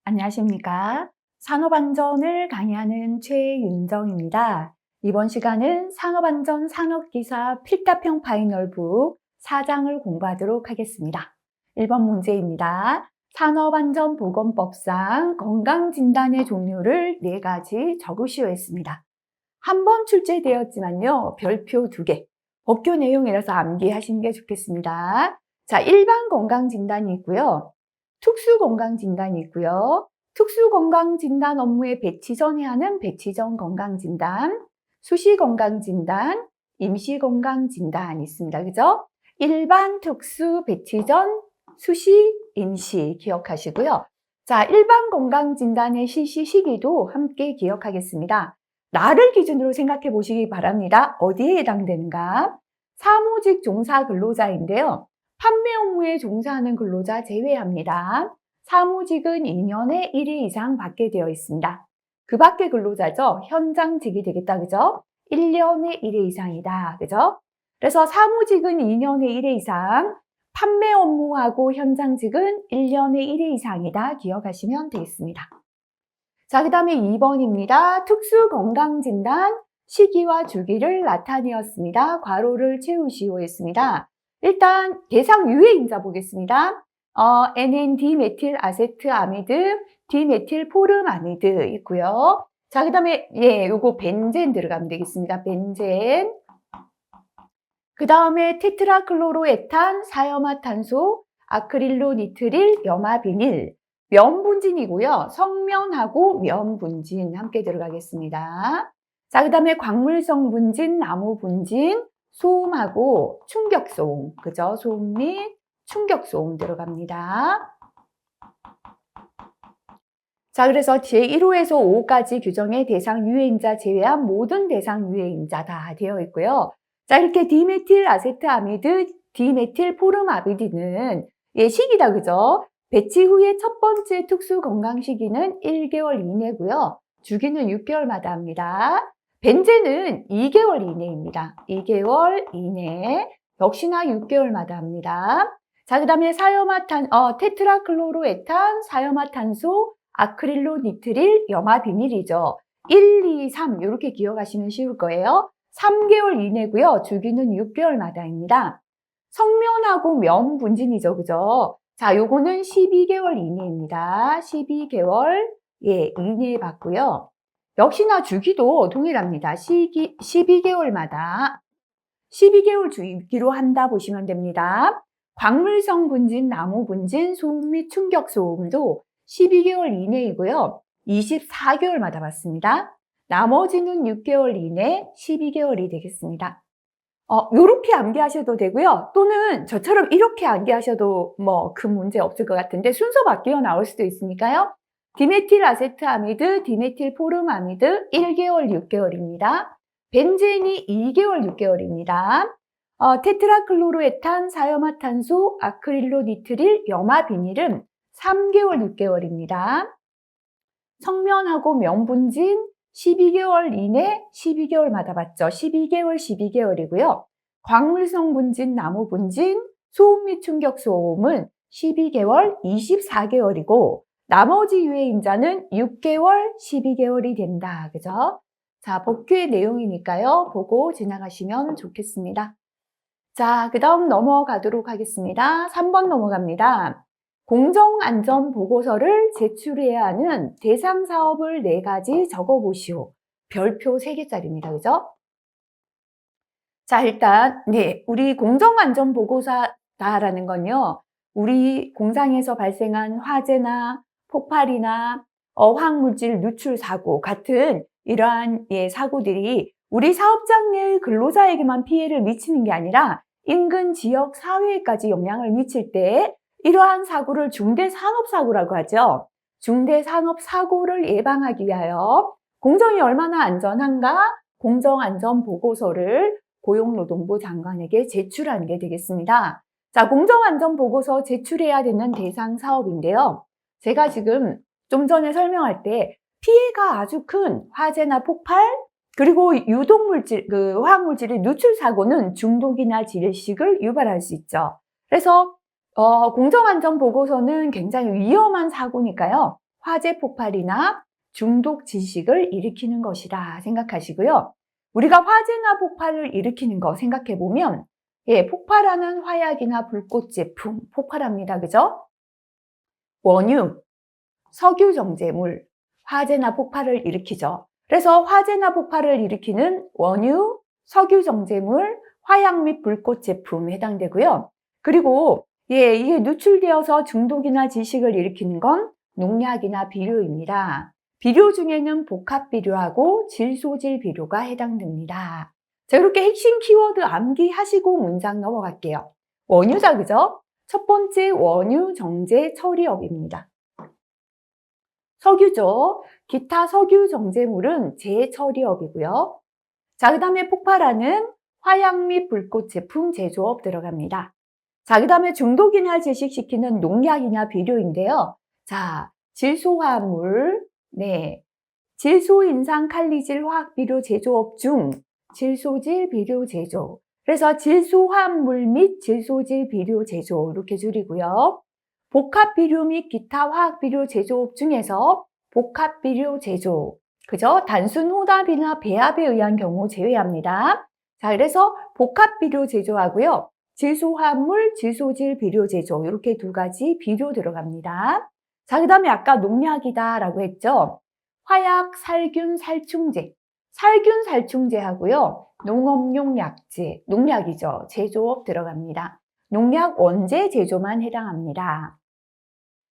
안녕하십니까. 산업안전을 강의하는 최윤정입니다. 이번 시간은 산업안전 산업기사 필답형 파이널북 4장을 공부하도록 하겠습니다. 1번 문제입니다. 산업안전보건법상 건강진단의 종류를 4가지 적으시오 했습니다. 한 번 출제되었지만요, 별표 2개. 법규 내용이라서 암기하시는 게 좋겠습니다. 자, 일반 건강진단이 있고요. 특수건강진단이 있고요. 특수건강진단 업무에 배치 전에 하는 배치전 건강진단, 수시건강진단, 임시건강진단이 있습니다. 그죠? 일반, 특수, 배치전, 수시, 임시 기억하시고요. 자, 일반 건강진단의 실시 시기도 함께 기억하겠습니다. 나를 기준으로 생각해 보시기 바랍니다. 어디에 해당되는가? 사무직 종사 근로자인데요. 판매 업무에 종사하는 근로자 제외합니다. 사무직은 2년에 1회 이상 받게 되어 있습니다. 그 밖의 근로자죠. 현장직이 되겠다. 그죠? 1년에 1회 이상이다. 그죠? 그래서 사무직은 2년에 1회 이상, 판매 업무하고 현장직은 1년에 1회 이상이다. 기억하시면 되겠습니다. 자, 그 다음에 2번입니다. 특수건강진단, 시기와 주기를 나타내었습니다. 괄호를 채우시오 했습니다. 일단 대상 유해인자 보겠습니다. NN-디메틸아세트아미드, 디메틸포름아미드 있고요. 자, 그 다음에 요거 벤젠 들어가면 되겠습니다. 벤젠. 그 다음에 테트라클로로에탄, 사염화탄소, 아크릴로니트릴, 염화비닐, 면분진이고요. 성면하고 면분진 함께 들어가겠습니다. 자, 그 다음에 광물성 분진, 나무 분진, 소음하고 충격소음, 그죠? 소음 및 충격소음 들어갑니다. 자, 그래서 제1호에서 5호까지 규정의 대상 유해인자 제외한 모든 대상 유해인자 다 되어 있고요. 자, 이렇게 디메틸아세트아미드, 디메틸포름아미드는 시기다, 그죠? 배치 후의 첫 번째 특수건강 시기는 1개월 이내고요. 주기는 6개월마다 합니다. 벤젠은 2개월 이내입니다. 2개월 이내, 역시나 6개월마다 합니다. 자, 그 다음에 테트라클로로에탄, 사염화탄소, 아크릴로니트릴, 염화비닐이죠. 1, 2, 3 이렇게 기억하시면 쉬울 거예요. 3개월 이내고요. 주기는 6개월마다입니다. 성면하고 면분진이죠. 그죠? 자, 요거는 12개월 이내입니다. 12개월 이내에 받고요. 역시나 주기도 동일합니다. 12개월마다 12개월 주기로 한다 보시면 됩니다. 광물성 분진, 나무 분진, 소음 및 충격 소음도 12개월 이내이고요. 24개월마다 받습니다. 나머지는 6개월 이내, 12개월이 되겠습니다. 요렇게 암기하셔도 되고요. 또는 저처럼 이렇게 암기하셔도 큰 문제 없을 것 같은데 순서 바뀌어 나올 수도 있으니까요. 디메틸아세트아미드, 디메틸포름아미드 1개월, 6개월입니다. 벤젠이 2개월, 6개월입니다. 테트라클로로에탄, 사염화탄소, 아크릴로니트릴, 염화비닐은 3개월, 6개월입니다. 성면하고 면분진 12개월 이내 12개월마다 받죠. 12개월, 12개월이고요. 광물성 분진, 나무 분진, 소음 및 충격 소음은 12개월, 24개월이고 나머지 유해인자는 6개월, 12개월이 된다. 그죠? 자, 법규의 내용이니까요. 보고 지나가시면 좋겠습니다. 자, 그 다음 넘어가도록 하겠습니다. 3번 넘어갑니다. 공정안전보고서를 제출해야 하는 대상 사업을 4가지 적어보시오. 별표 3개짜리입니다. 그죠? 자, 일단 우리 공정안전보고서다라는 건요. 우리 공장에서 발생한 화재나 폭발이나 어황물질 누출 사고 같은 이러한 사고들이 우리 사업장 내 근로자에게만 피해를 미치는 게 아니라 인근 지역 사회에까지 영향을 미칠 때 이러한 사고를 중대산업사고라고 하죠. 중대산업사고를 예방하기 위하여 공정이 얼마나 안전한가 공정안전보고서를 고용노동부 장관에게 제출하는 게 되겠습니다. 자, 공정안전보고서 제출해야 되는 대상 사업인데요. 제가 지금 좀 전에 설명할 때 피해가 아주 큰 화재나 폭발, 그리고 유독물질, 화학물질의 누출 사고는 중독이나 질식을 유발할 수 있죠. 그래서 공정안전보고서는 굉장히 위험한 사고니까요. 화재 폭발이나 중독 질식을 일으키는 것이라 생각하시고요. 우리가 화재나 폭발을 일으키는 거 생각해 보면 폭발하는 화약이나 불꽃 제품 폭발합니다. 그죠? 원유, 석유 정제물, 화재나 폭발을 일으키죠. 그래서 화재나 폭발을 일으키는 원유, 석유 정제물, 화약 및 불꽃 제품에 해당되고요. 그리고 이게 누출되어서 중독이나 질식을 일으키는 건 농약이나 비료입니다. 비료 중에는 복합 비료하고 질소질 비료가 해당됩니다. 자, 이렇게 핵심 키워드 암기하시고 문장 넘어갈게요. 원유자, 그죠? 첫 번째 원유 정제 처리업입니다. 석유죠. 기타 석유 정제물은 재처리업이고요. 자, 그 다음에 폭발하는 화약 및 불꽃 제품 제조업 들어갑니다. 자, 그 다음에 중독이나 질식시키는 농약이나 비료인데요. 자, 질소화합물, 질소인산 칼리질 화학비료 제조업 중 질소질 비료 제조. 그래서 질소화합물 및 질소질 비료 제조 이렇게 줄이고요. 복합비료 및 기타 화학비료 제조업 중에서 복합비료 제조, 그죠? 단순 혼합이나 배합에 의한 경우 제외합니다. 자, 그래서 복합비료 제조하고요. 질소화합물, 질소질 비료 제조 이렇게 두 가지 비료 들어갑니다. 자, 그 다음에 아까 농약이다라고 했죠? 화약, 살균, 살충제. 살균, 살충제하고요. 농업용 약제, 농약이죠. 제조업 들어갑니다. 농약 원재 제조만 해당합니다.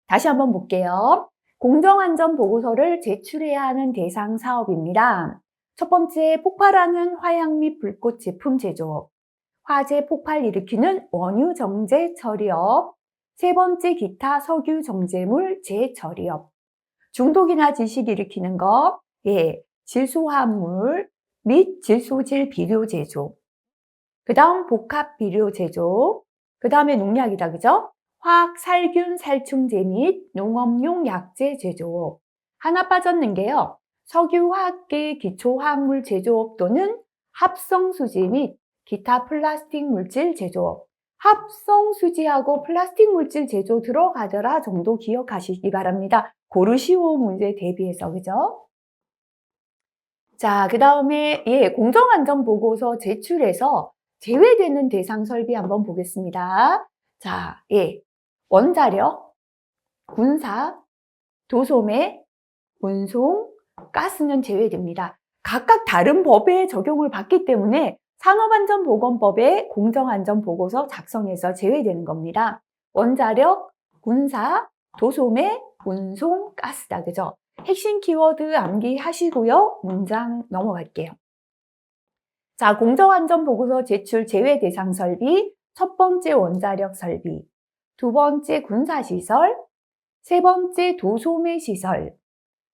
다시 한번 볼게요. 공정안전보고서를 제출해야 하는 대상 사업입니다. 첫 번째, 폭발하는 화약 및 불꽃 제품 제조업. 화재 폭발 일으키는 원유 정제 처리업. 세 번째, 기타 석유 정제물 재처리업. 중독이나 질식 일으키는 거, 질소화합물 및 질소질 비료 제조. 그 다음 복합 비료 제조. 그 다음에 농약이다, 그죠? 화학, 살균, 살충제 및 농업용 약제 제조업. 하나 빠졌는 게요. 석유화학계 기초화학물 제조업 또는 합성수지 및 기타 플라스틱 물질 제조업. 합성수지하고 플라스틱 물질 제조 들어가더라 정도 기억하시기 바랍니다. 고르시오 문제 대비해서, 그죠? 자, 그 다음에 공정안전보고서 제출해서 제외되는 대상 설비 한번 보겠습니다. 자, 원자력, 군사, 도소매, 운송, 가스는 제외됩니다. 각각 다른 법에 적용을 받기 때문에 산업안전보건법에 공정안전보고서 작성해서 제외되는 겁니다. 원자력, 군사, 도소매, 운송, 가스다, 그죠? 핵심 키워드 암기하시고요. 문장 넘어갈게요. 자, 공정안전보고서 제출 제외 대상 설비, 첫 번째 원자력 설비, 두 번째 군사시설, 세 번째 도소매 시설,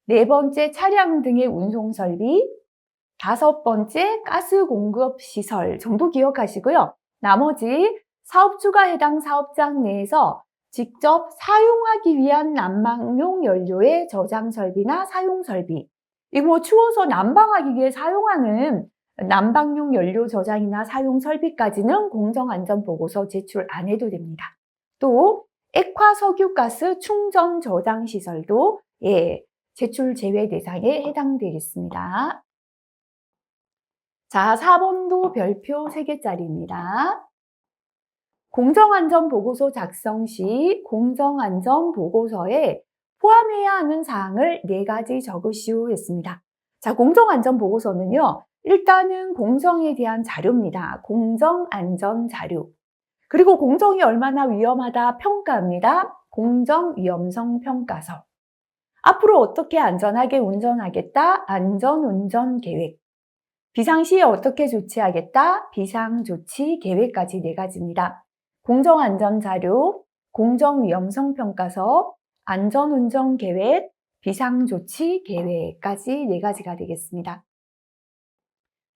네 번째 차량 등의 운송 설비, 다섯 번째 가스 공급 시설 정도 기억하시고요. 나머지 사업주가 해당 사업장 내에서 직접 사용하기 위한 난방용 연료의 저장 설비나 사용 설비, 이거 추워서 난방하기 위해 사용하는 난방용 연료 저장이나 사용 설비까지는 공정안전보고서 제출 안 해도 됩니다. 또 액화 석유가스 충전 저장 시설도 제출 제외 대상에 해당되겠습니다. 자, 4번도 별표 3개짜리입니다. 공정안전보고서 작성 시 공정안전보고서에 포함해야 하는 사항을 4가지 적으시오 했습니다. 자, 공정안전보고서는요, 일단은 공정에 대한 자료입니다. 공정안전자료. 그리고 공정이 얼마나 위험하다 평가합니다. 공정위험성 평가서. 앞으로 어떻게 안전하게 운전하겠다. 안전운전계획. 비상시에 어떻게 조치하겠다. 비상조치계획까지 4가지입니다. 공정안전자료, 공정위험성 평가서, 안전운전계획, 비상조치계획까지 4가지가 되겠습니다.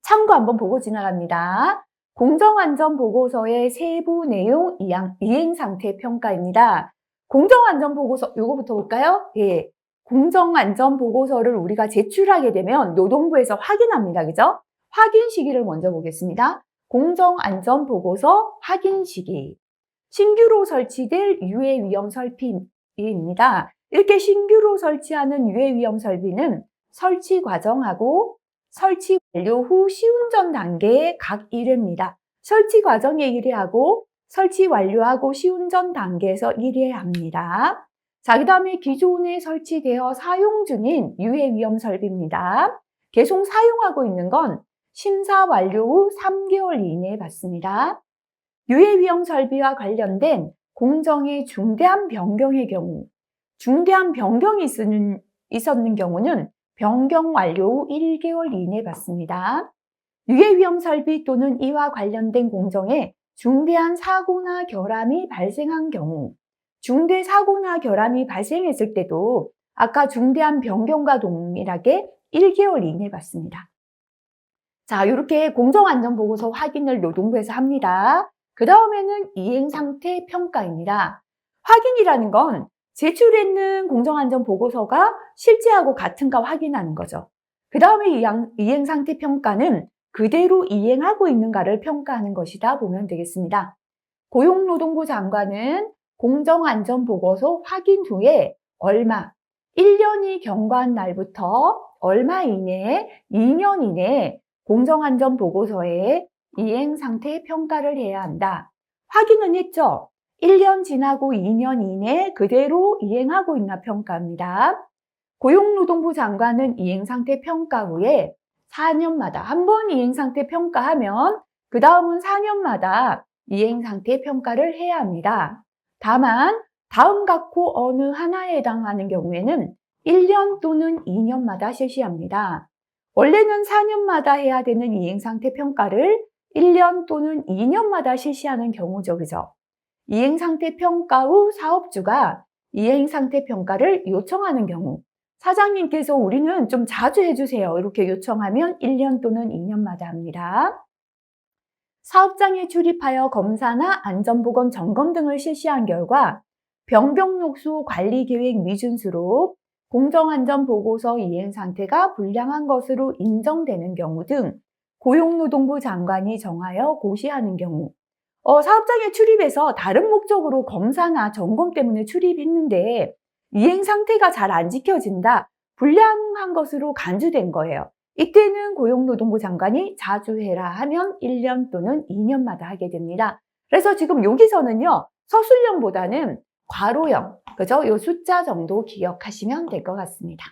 참고 한번 보고 지나갑니다. 공정안전보고서의 세부 내용 이행상태 평가입니다. 공정안전보고서, 요거부터 볼까요? 공정안전보고서를 우리가 제출하게 되면 노동부에서 확인합니다. 그죠? 확인 시기를 먼저 보겠습니다. 공정안전보고서 확인 시기. 신규로 설치될 유해 위험 설비입니다. 이렇게 신규로 설치하는 유해위험 설비는 설치 과정하고 설치 완료 후 시운전 단계의 각 1회입니다. 설치 과정에 1회하고 설치 완료하고 시운전 단계에서 1회 합니다. 자, 그 다음에 기존에 설치되어 사용 중인 유해위험 설비입니다. 계속 사용하고 있는 건 심사 완료 후 3개월 이내에 받습니다. 유해위험 설비와 관련된 공정의 중대한 변경의 경우, 중대한 변경이 있었는 경우는 변경 완료 후 1개월 이내에 받습니다. 유해위험 설비 또는 이와 관련된 공정에 중대한 사고나 결함이 발생한 경우, 중대 사고나 결함이 발생했을 때도 아까 중대한 변경과 동일하게 1개월 이내에 받습니다. 자, 이렇게 공정안전보고서 확인을 노동부에서 합니다. 그 다음에는 이행상태 평가입니다. 확인이라는 건 제출했는 공정안전보고서가 실제하고 같은가 확인하는 거죠. 그 다음에 이행상태 평가는 그대로 이행하고 있는가를 평가하는 것이다 보면 되겠습니다. 고용노동부 장관은 공정안전보고서 확인 후에 얼마, 1년이 경과한 날부터 얼마 이내에 2년 이내에 공정안전보고서에 이행상태 평가를 해야 한다. 확인은 했죠? 1년 지나고 2년 이내에 그대로 이행하고 있나 평가합니다. 고용노동부 장관은 이행상태 평가 후에 4년마다 한 번 이행상태 평가하면 그 다음은 4년마다 이행상태 평가를 해야 합니다. 다만 다음 각호 어느 하나에 해당하는 경우에는 1년 또는 2년마다 실시합니다. 원래는 4년마다 해야 되는 이행상태 평가를 1년 또는 2년마다 실시하는 경우죠. 그죠? 이행상태 평가 후 사업주가 이행상태 평가를 요청하는 경우, 사장님께서 우리는 좀 자주 해주세요. 이렇게 요청하면 1년 또는 2년마다 합니다. 사업장에 출입하여 검사나 안전보건 점검 등을 실시한 결과 병병욕수 관리계획 미준수로 공정안전보고서 이행상태가 불량한 것으로 인정되는 경우 등 고용노동부 장관이 정하여 고시하는 경우, 사업장에 출입해서 다른 목적으로 검사나 점검 때문에 출입했는데 이행상태가 잘 안 지켜진다, 불량한 것으로 간주된 거예요. 이때는 고용노동부 장관이 자주 해라 하면 1년 또는 2년마다 하게 됩니다. 그래서 지금 여기서는요, 서술형보다는 괄호형, 그죠? 요 숫자 정도 기억하시면 될 것 같습니다.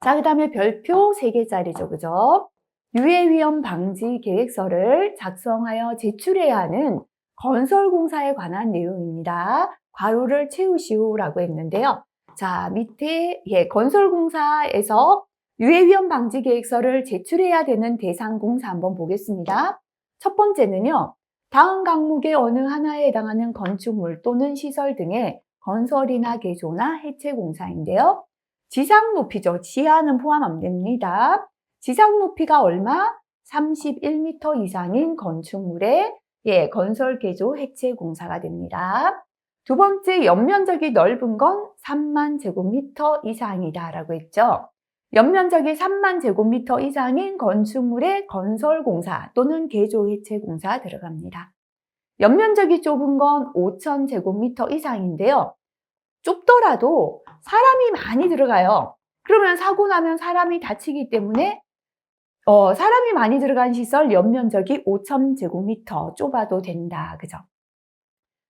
자, 그 다음에 별표 3개짜리죠, 그죠? 유해위험 방지 계획서를 작성하여 제출해야 하는 건설공사에 관한 내용입니다. 괄호를 채우시오라고 했는데요. 자, 밑에 건설공사에서 유해위험 방지 계획서를 제출해야 되는 대상 공사 한번 보겠습니다. 첫 번째는요, 다음 항목의 어느 하나에 해당하는 건축물 또는 시설 등의 건설이나 개조나 해체 공사인데요. 지상 높이죠. 지하는 포함 안 됩니다. 지상 높이가 얼마? 31m 이상인 건축물의 건설, 개조, 해체 공사가 됩니다. 두 번째, 연면적이 넓은 건 3만 제곱미터 이상이다 라고 했죠. 연면적이 3만 제곱미터 이상인 건축물의 건설 공사 또는 개조, 해체 공사 들어갑니다. 연면적이 좁은 건 5천 제곱미터 이상인데요. 좁더라도 사람이 많이 들어가요. 그러면 사고 나면 사람이 다치기 때문에 사람이 많이 들어간 시설 연면적이 5천 제곱미터 좁아도 된다. 그죠?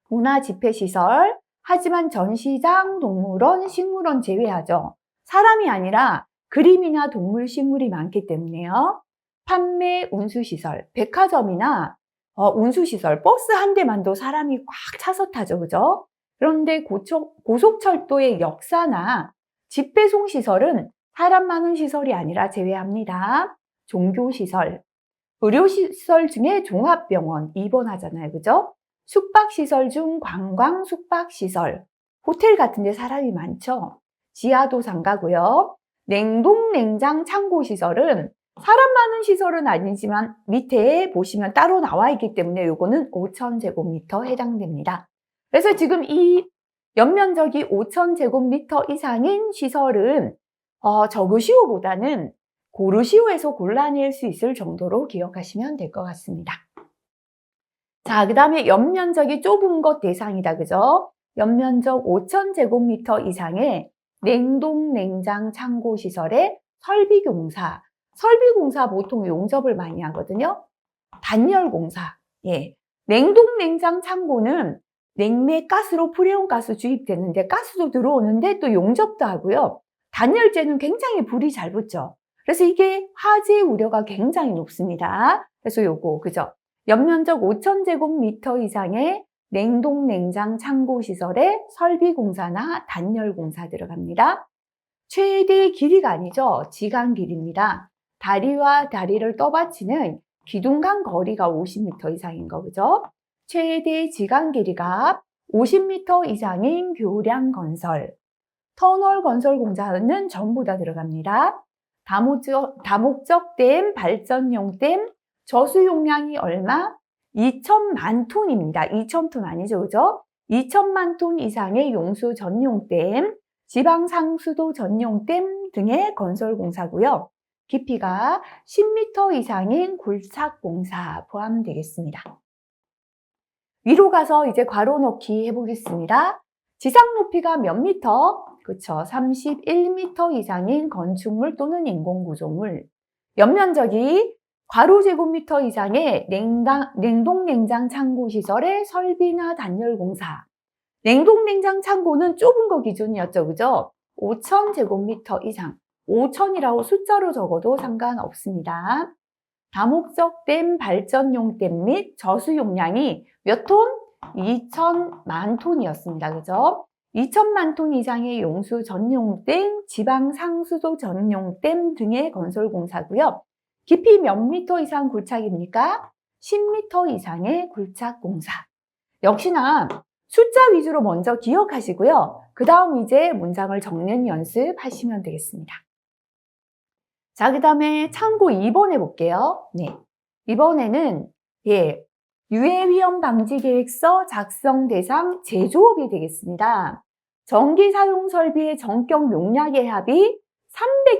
문화집회시설, 하지만 전시장, 동물원, 식물원 제외하죠. 사람이 아니라 그림이나 동물, 식물이 많기 때문에요. 판매, 운수시설, 백화점이나 운수시설, 버스 한 대만도 사람이 꽉 차서 타죠. 그죠? 그런데 고속철도의 역사나 집배송시설은 사람 많은 시설이 아니라 제외합니다. 종교시설, 의료시설 중에 종합병원 입원하잖아요. 그죠? 숙박시설 중 관광 숙박시설, 호텔 같은 데 사람이 많죠. 지하도 상가고요. 냉동, 냉장, 창고시설은 사람 많은 시설은 아니지만 밑에 보시면 따로 나와 있기 때문에 요거는 5,000제곱미터 해당됩니다. 그래서 지금 이 연면적이 5,000제곱미터 이상인 시설은 적으시오보다는 고르시오에서 골라낼 수 있을 정도로 기억하시면 될 것 같습니다. 자, 그 다음에 연면적이 좁은 것 대상이다. 그죠? 연면적 5,000제곱미터 이상의 냉동, 냉장, 창고 시설의 설비공사. 설비공사 보통 용접을 많이 하거든요. 단열공사. 예. 냉동, 냉장, 창고는 냉매 가스로 프레온 가스 주입되는데 가스도 들어오는데 또 용접도 하고요. 단열재는 굉장히 불이 잘 붙죠. 그래서 이게 화재 우려가 굉장히 높습니다. 그래서 요거, 그죠? 연면적 5,000제곱미터 이상의 냉동, 냉장, 창고 시설에 설비공사나 단열공사 들어갑니다. 최대 길이가 아니죠. 지간 길이입니다. 다리와 다리를 떠받치는 기둥간 거리가 50m 이상인 거, 그죠? 최대 지간 길이가 50m 이상인 교량 건설, 터널 건설 공사는 전부 다 들어갑니다. 다목적 댐, 발전용 댐, 저수 용량이 얼마? 2천만 톤입니다. 2,000톤 아니죠, 그죠? 2천만 톤 이상의 용수 전용 댐, 지방 상수도 전용 댐 등의 건설 공사고요. 깊이가 10m 이상인 굴착 공사 포함되겠습니다. 위로 가서 이제 괄호 넣기 해보겠습니다. 지상 높이가 몇 미터? 그쵸. 31m 이상인 건축물 또는 인공구조물. 연면적이 괄호 제곱미터 이상의 냉동, 냉장, 창고 시설의 설비나 단열공사. 냉동, 냉장, 창고는 좁은 거 기준이었죠. 그죠? 5,000제곱미터 이상. 5,000이라고 숫자로 적어도 상관없습니다. 다목적 댐, 발전용 댐 및 저수 용량이 몇 톤? 2천만 톤이었습니다. 그죠? 2천만 톤 이상의 용수 전용 댐, 지방 상수도 전용 댐 등의 건설 공사고요. 깊이 몇 미터 이상 굴착입니까? 10m 이상의 굴착 공사. 역시나 숫자 위주로 먼저 기억하시고요. 그 다음 이제 문장을 적는 연습하시면 되겠습니다. 자, 그 다음에 참고 2번 해볼게요. 네. 이번에는, 유해위험 방지 계획서 작성 대상 제조업이 되겠습니다. 전기 사용 설비의 전격 용량의 합이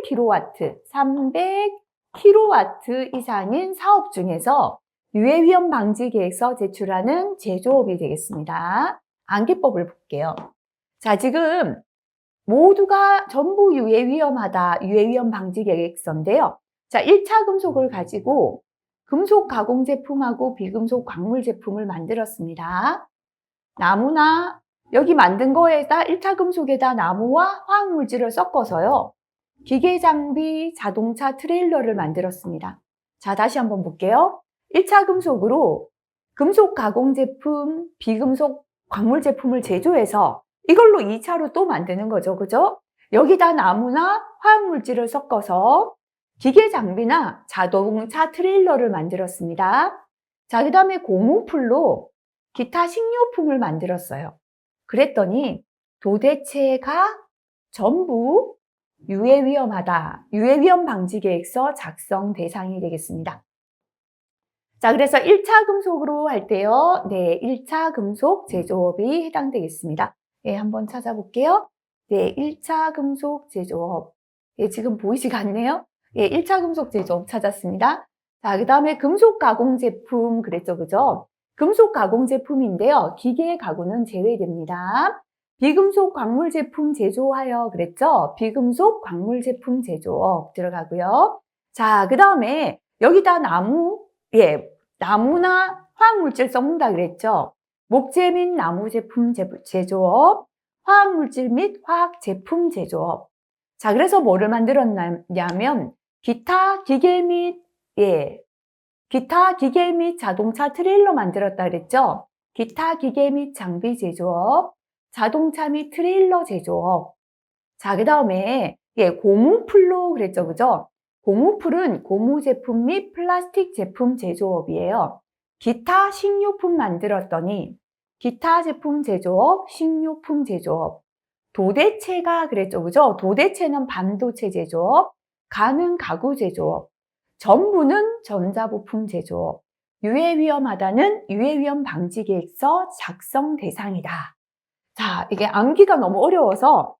300kW 이상인 사업 중에서 유해위험 방지 계획서 제출하는 제조업이 되겠습니다. 암기법을 볼게요. 자, 지금 모두가 전부 유해위험하다, 유해위험 방지 계획서인데요. 자, 1차 금속을 가지고 금속 가공 제품하고 비금속 광물 제품을 만들었습니다. 나무나 여기 만든 거에다 1차 금속에다 나무와 화학물질을 섞어서요. 기계 장비, 자동차 트레일러를 만들었습니다. 자, 다시 한번 볼게요. 1차 금속으로 금속 가공 제품, 비금속 광물 제품을 제조해서 이걸로 2차로 또 만드는 거죠. 그죠? 여기다 나무나 화학물질을 섞어서 기계 장비나 자동차 트레일러를 만들었습니다. 자, 그 다음에 고무풀로 기타 식료품을 만들었어요. 그랬더니 도대체가 전부 유해위험하다, 유해위험 방지 계획서 작성 대상이 되겠습니다. 자, 그래서 1차 금속으로 할 때요. 네, 1차 금속 제조업이 해당되겠습니다. 예, 한번 찾아볼게요. 네, 1차 금속 제조업. 예, 지금 보이지가 않네요. 예, 1차 금속 제조업 찾았습니다. 자, 그 다음에 금속 가공 제품 그랬죠, 그죠? 금속 가공 제품인데요. 기계 가구는 제외됩니다. 비금속 광물 제품 제조하여 그랬죠? 비금속 광물 제품 제조업 들어가고요. 자, 그 다음에 여기다 나무, 나무나 화학물질 섞는다 그랬죠? 목재 및 나무 제품 제조업, 화학물질 및 화학 제품 제조업. 자, 그래서 뭐를 만들었냐면 기타 기계 및 자동차 트레일러 만들었다 그랬죠? 기타 기계 및 장비 제조업, 자동차 및 트레일러 제조업. 자, 그 다음에 고무풀로 그랬죠, 그죠? 고무풀은 고무 제품 및 플라스틱 제품 제조업이에요. 기타 식료품 만들었더니 기타 제품 제조업, 식료품 제조업. 도대체가 그랬죠, 그죠? 도대체는 반도체 제조업, 가는 가구 제조업, 전부는 전자부품 제조업, 유해위험하다는 유해위험 방지 계획서 작성 대상이다. 자, 이게 암기가 너무 어려워서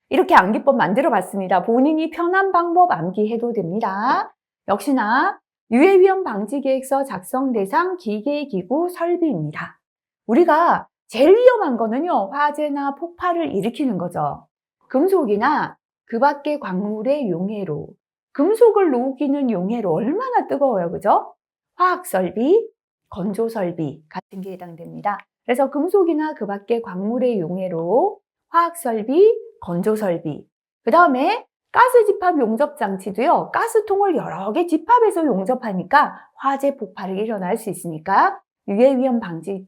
이렇게 암기법 만들어 봤습니다. 본인이 편한 방법 암기해도 됩니다. 역시나 유해위험 방지 계획서 작성 대상 기계, 기구, 설비입니다. 우리가 제일 위험한 거는요, 화재나 폭발을 일으키는 거죠. 금속이나 그 밖의 광물의 용해로, 금속을 녹이는 용해로 얼마나 뜨거워요, 그죠? 화학설비, 건조설비 같은 게 해당됩니다. 그래서 금속이나 그 밖의 광물의 용해로 화학설비, 건조설비, 그 다음에 가스 집합 용접 장치도요, 가스통을 여러 개 집합해서 용접하니까 화재 폭발이 일어날 수 있으니까 유해 위험 방지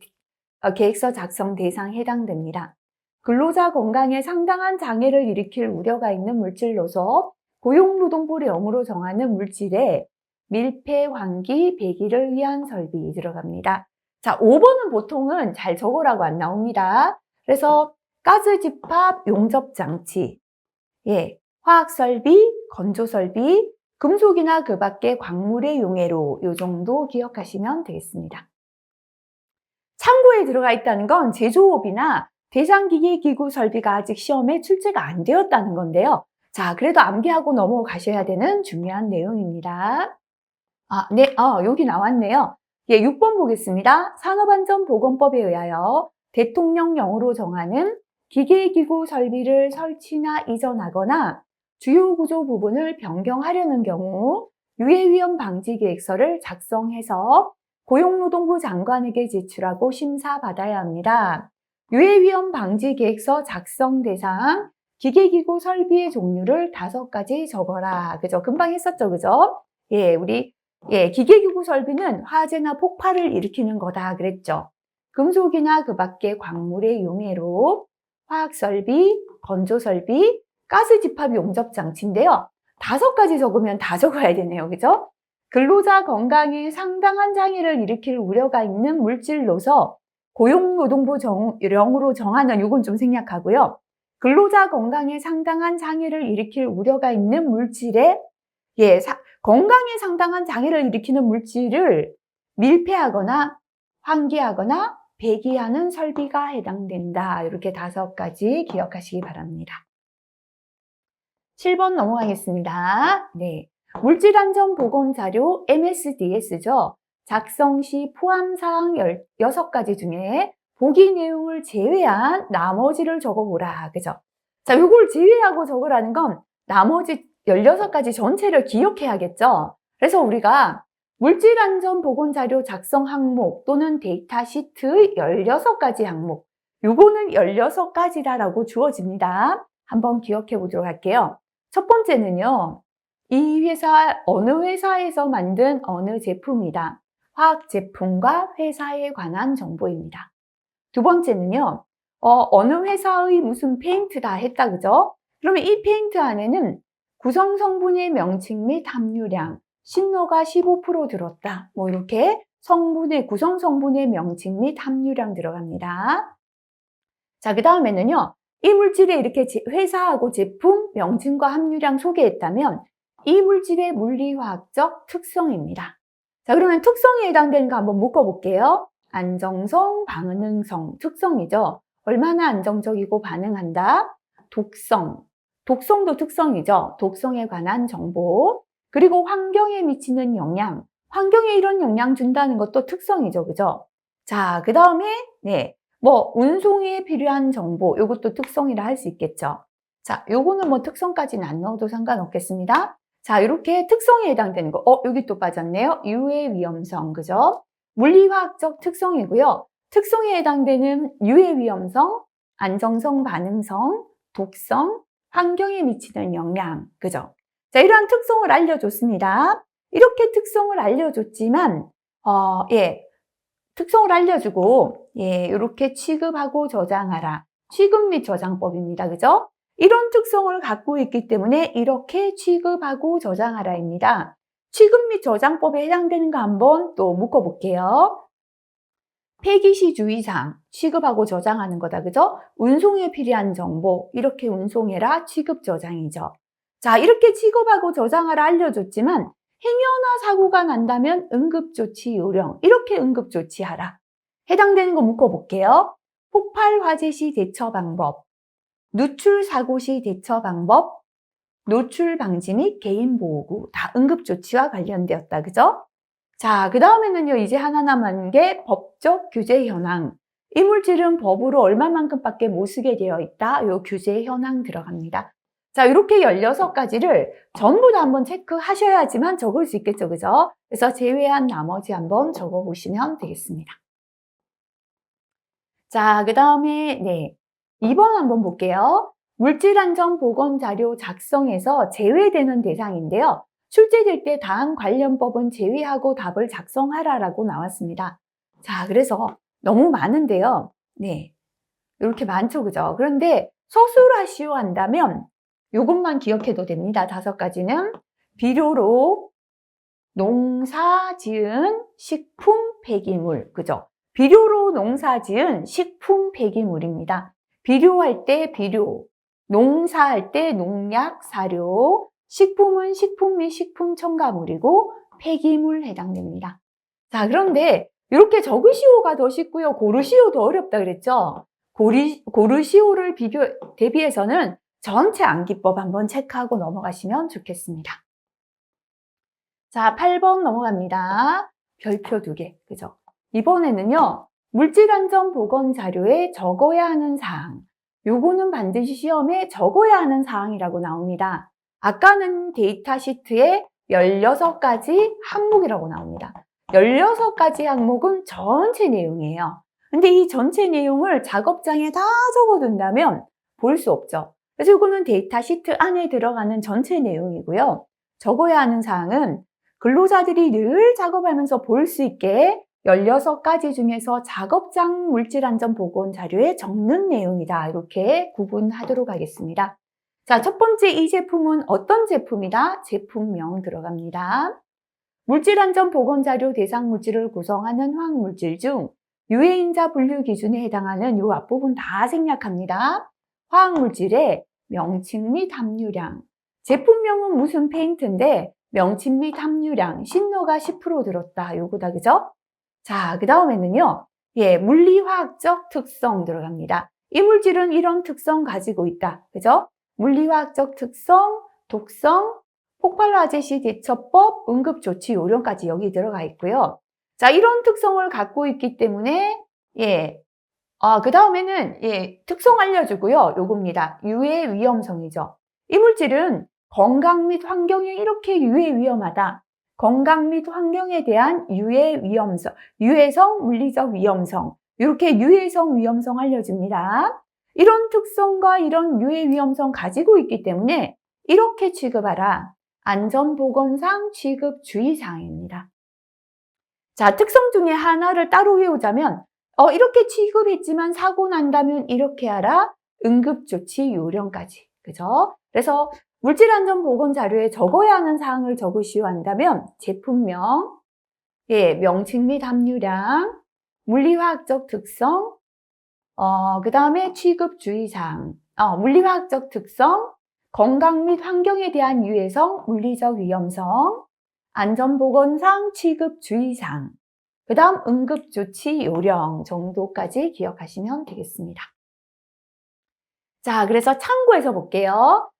계획서 작성 대상에 해당됩니다. 근로자 건강에 상당한 장애를 일으킬 우려가 있는 물질로서 고용노동부의 영으로 정하는 물질에 밀폐, 환기, 배기를 위한 설비 들어갑니다. 자, 5번은 보통은 잘 적으라고 안 나옵니다. 그래서 가스 집합 용접 장치, 화학설비, 건조설비, 금속이나 그 밖의 광물의 용해로 이 정도 기억하시면 되겠습니다. 참고에 들어가 있다는 건 제조업이나 대상기기 기구 설비가 아직 시험에 출제가 안 되었다는 건데요. 자, 그래도 암기하고 넘어가셔야 되는 중요한 내용입니다. 여기 나왔네요. 6번 보겠습니다. 산업안전보건법에 의하여 대통령령으로 정하는 기계기구 설비를 설치나 이전하거나 주요 구조 부분을 변경하려는 경우 유해위험 방지 계획서를 작성해서 고용노동부 장관에게 제출하고 심사받아야 합니다. 유해위험 방지 계획서 작성 대상 기계기구 설비의 종류를 5가지 적어라. 그죠? 금방 했었죠, 그죠? 기계기구 설비는 화재나 폭발을 일으키는 거다 그랬죠. 금속이나 그 밖의 광물의 용해로 화학설비, 건조설비, 가스 집합 용접 장치인데요. 5가지 적으면 다 적어야 되네요. 그죠? 근로자 건강에 상당한 장애를 일으킬 우려가 있는 물질로서 고용노동부 령으로 정하는, 이건 좀 생략하고요. 근로자 건강에 상당한 장애를 일으킬 우려가 있는 물질에 건강에 상당한 장애를 일으키는 물질을 밀폐하거나 환기하거나 배기하는 설비가 해당된다. 이렇게 5가지 기억하시기 바랍니다. 7번 넘어가겠습니다. 물질안전보건자료 MSDS죠. 작성 시 포함사항 6가지 중에 보기 내용을 제외한 나머지를 적어보라. 그죠? 자, 요걸 제외하고 적으라는 건 나머지 16가지 전체를 기억해야겠죠? 그래서 우리가 물질안전보건자료 작성 항목 또는 데이터 시트의 16가지 항목, 요거는 16가지라고 주어집니다. 한번 기억해 보도록 할게요. 첫 번째는요, 이 회사, 어느 회사에서 만든 어느 제품이다. 화학 제품과 회사에 관한 정보입니다. 두 번째는요, 어느 회사의 무슨 페인트다 했다, 그죠? 그러면 이 페인트 안에는 구성 성분의 명칭 및 함유량, 신노가 15% 들었다. 뭐 이렇게 구성 성분의 명칭 및 함유량 들어갑니다. 자, 그 다음에는요, 이 물질에 이렇게 회사하고 제품 명칭과 함유량 소개했다면 이 물질의 물리화학적 특성입니다. 자, 그러면 특성에 해당되는 거 한번 묶어볼게요. 안정성, 반응성, 특성이죠. 얼마나 안정적이고 반응한다. 독성도 특성이죠. 독성에 관한 정보. 그리고 환경에 미치는 영향. 환경에 이런 영향 준다는 것도 특성이죠. 그죠? 자, 그 다음에, 운송에 필요한 정보. 요것도 특성이라 할 수 있겠죠. 자, 요거는 특성까지는 안 넣어도 상관없겠습니다. 자, 이렇게 특성에 해당되는 거. 여기 또 빠졌네요. 유해 위험성. 그죠? 물리화학적 특성이고요. 특성에 해당되는 유해 위험성, 안정성, 반응성, 독성, 환경에 미치는 영향. 그죠? 자, 이러한 특성을 알려줬습니다. 이렇게 특성을 알려줬지만, 특성을 알려주고, 이렇게 취급하고 저장하라. 취급 및 저장법입니다. 그죠? 이런 특성을 갖고 있기 때문에 이렇게 취급하고 저장하라입니다. 취급 및 저장법에 해당되는 거 한번 또 묶어볼게요. 폐기시 주의사항, 취급하고 저장하는 거다. 그죠? 운송에 필요한 정보, 이렇게 운송해라. 취급 저장이죠. 자, 이렇게 취급하고 저장하라 알려줬지만 행여나 사고가 난다면 응급조치 요령, 이렇게 응급조치하라. 해당되는 거 묶어볼게요. 폭발 화재 시 대처 방법, 누출 사고 시 대처 방법, 노출 방지 및 개인 보호구, 다 응급조치와 관련되었다. 그죠? 자, 그 다음에는요, 이제 하나 남은 게 법적 규제 현황. 이물질은 법으로 얼마만큼밖에 못 쓰게 되어 있다. 요 규제 현황 들어갑니다. 자, 이렇게 16가지를 전부 다 한번 체크하셔야지만 적을 수 있겠죠. 그죠? 그래서 제외한 나머지 한번 적어 보시면 되겠습니다. 자, 그 다음에, 네. 2번 한번 볼게요. 물질안전보건자료 작성에서 제외되는 대상인데요. 출제될 때 다음 관련법은 제외하고 답을 작성하라라고 나왔습니다. 자, 그래서 너무 많은데요. 네. 이렇게 많죠, 그죠? 그런데 서술하시오 한다면 이것만 기억해도 됩니다. 5가지는 비료로 농사 지은 식품 폐기물, 그죠? 비료로 농사 지은 식품 폐기물입니다. 비료할 때 비료, 농사할 때 농약, 사료, 식품은 식품 및 식품 첨가물이고 폐기물 해당됩니다. 자, 그런데 이렇게 적으시오가 더 쉽고요. 고르시오 더 어렵다 그랬죠? 고르시오를 대비해서는 전체 암기법 한번 체크하고 넘어가시면 좋겠습니다. 자, 8번 넘어갑니다. 별표 2개, 그죠? 이번에는요, 물질안전보건자료에 적어야 하는 사항. 요거는 반드시 시험에 적어야 하는 사항이라고 나옵니다. 아까는 데이터 시트에 16가지 항목이라고 나옵니다. 16가지 항목은 전체 내용이에요. 근데 이 전체 내용을 작업장에 다 적어둔다면 볼 수 없죠. 그래서 이거는 데이터 시트 안에 들어가는 전체 내용이고요. 적어야 하는 사항은 근로자들이 늘 작업하면서 볼 수 있게 16가지 중에서 작업장 물질안전보건 자료에 적는 내용이다. 이렇게 구분하도록 하겠습니다. 자, 첫 번째 이 제품은 어떤 제품이다? 제품명 들어갑니다. 물질안전보건자료 대상 물질을 구성하는 화학물질 중 유해인자 분류 기준에 해당하는 이 앞부분 다 생략합니다. 화학물질의 명칭 및 함유량. 제품명은 무슨 페인트인데 명칭 및 함유량, 신노가 10% 들었다. 요거다, 그죠? 자, 그 다음에는요, 물리화학적 특성 들어갑니다. 이 물질은 이런 특성 가지고 있다. 그죠? 물리화학적 특성, 독성, 폭발화재 시 대처법, 응급조치 요령까지 여기 들어가 있고요. 자, 이런 특성을 갖고 있기 때문에, 그 다음에는, 특성 알려주고요. 요겁니다. 유해 위험성이죠. 이 물질은 건강 및 환경에 이렇게 유해 위험하다. 건강 및 환경에 대한 유해 위험성, 유해성, 물리적 위험성. 이렇게 유해성, 위험성 알려줍니다. 이런 특성과 이런 유해 위험성 가지고 있기 때문에 이렇게 취급하라. 안전보건상 취급 주의사항입니다. 자, 특성 중에 하나를 따로 외우자면 이렇게 취급했지만 사고 난다면 이렇게 하라. 응급조치 요령까지. 그죠? 그래서 물질안전보건자료에 적어야 하는 사항을 적으시오 한다면 제품명, 명칭 및 함유량, 물리화학적 특성, 그 다음에 취급주의사항, 물리화학적 특성, 건강 및 환경에 대한 유해성, 물리적 위험성, 안전보건상 취급주의사항, 그 다음 응급조치 요령 정도까지 기억하시면 되겠습니다. 자, 그래서 참고해서 볼게요.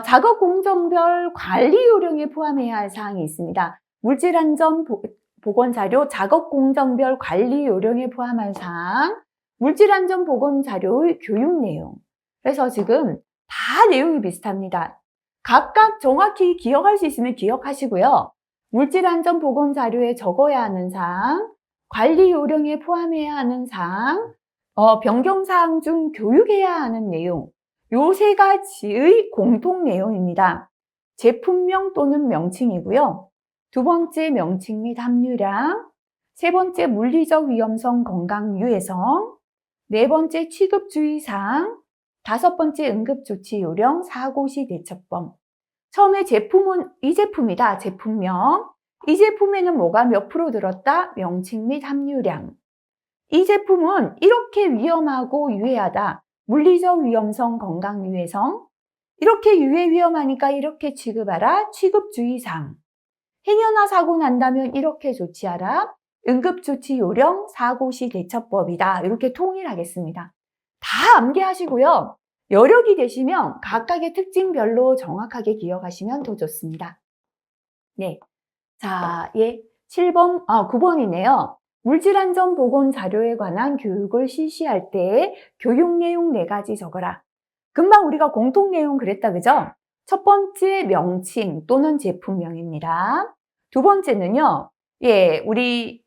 작업 공정별 관리 요령에 포함해야 할 사항이 있습니다. 물질안전보건자료 작업 공정별 관리 요령에 포함한 사항, 물질안전보건자료의 교육 내용. 그래서 지금 다 내용이 비슷합니다. 각각 정확히 기억할 수 있으면 기억하시고요. 물질안전보건자료에 적어야 하는 사항, 관리 요령에 포함해야 하는 사항, 변경사항 중 교육해야 하는 내용, 요 3가지의 공통 내용입니다. 제품명 또는 명칭이고요. 2번째 명칭 및 함유량, 3번째 물리적 위험성 건강 유해성, 4번째 취급주의사항, 5번째 응급조치 요령 사고시 대처법. 처음에 제품은 이 제품이다. 제품명. 이 제품에는 뭐가 몇 프로 들었다? 명칭 및 함유량. 이 제품은 이렇게 위험하고 유해하다. 물리적 위험성, 건강 유해성. 이렇게 유해 위험하니까 이렇게 취급하라. 취급주의사항. 행여나 사고 난다면 이렇게 조치하라. 응급조치 요령, 사고시 대처법이다. 이렇게 통일하겠습니다. 다 암기하시고요. 여력이 되시면 각각의 특징별로 정확하게 기억하시면 더 좋습니다. 네. 자, 9번이네요. 물질안전 보건 자료에 관한 교육을 실시할 때 교육 내용 4가지 적어라. 금방 우리가 공통 내용 그랬다, 그죠? 첫 번째 명칭 또는 제품명입니다. 두 번째는요, 이